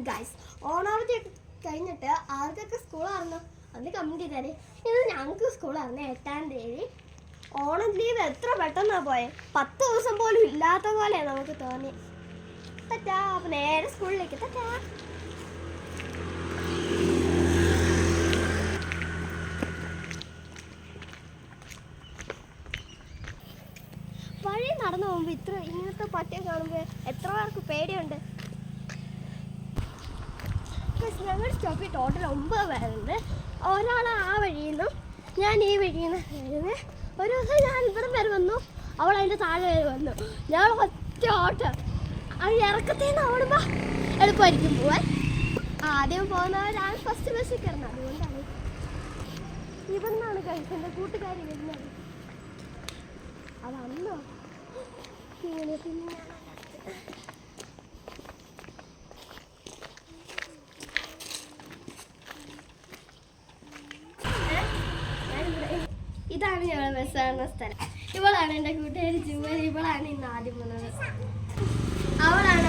Guys ഓണാവധിയൊക്കെ കഴിഞ്ഞിട്ട് ആർക്കൊക്കെ സ്കൂളായിരുന്നു അന്ന് കമൻറ്റ് ചെയ്താൽ ഇത് ഞങ്ങൾക്ക് സ്കൂളായിരുന്നു 8-ാം തീയതി. ഓണം ലീവ് എത്ര പെട്ടെന്നാണ് പോയത്, 10 ദിവസം പോലും ഇല്ലാത്ത പോലെ നമുക്ക് തോന്നി. തറ്റാ, അപ്പം നേരെ സ്കൂളിലേക്ക് തറ്റാ. വഴി നടന്നു പോകുമ്പോൾ ഇങ്ങനത്തെ പട്ടിയെ കാണുമ്പോൾ എത്ര പേർക്ക് പേടിയുണ്ട്. ഞങ്ങളുടെ സ്റ്റോപ്പിൽ ടോട്ടൽ 9 പേരുണ്ട്. ഒരാൾ ആ വഴിയിൽ നിന്നും ഞാൻ ഈ വഴിയിൽ നിന്ന് വരുന്നത്. ഒരു ദിവസം ഞാൻ ഇവിടെ വരെ വന്നു, അവൾ അതിൻ്റെ താഴെ വരെ വന്നു. ഞങ്ങൾ ഒറ്റ ഓട്ടം. അത് ഇറക്കത്തിൽ നിന്ന് ഓടുമ്പോൾ എളുപ്പമായിരിക്കും പോവാൻ. ആദ്യം പോകുന്നവരാണ് ഫസ്റ്റ് ബസ്സിൽ കയറുന്നത്. അതുകൊണ്ടാണ് ഇവിടെ നിന്നാണ് കഴിച്ചത് കൂട്ടുകാരി വരുന്നത്. അതന്നോ ഇങ്ങനെ പിന്നെ ഇതാണ് ഞങ്ങൾ ബസ് കാണുന്ന സ്ഥലം. ഇവളാണ് എൻ്റെ കൂട്ടുകാരി ജുവൽ. ഇവളാണ് ഇന്ന് ആദ്യം വന്നത്. അവളാണ്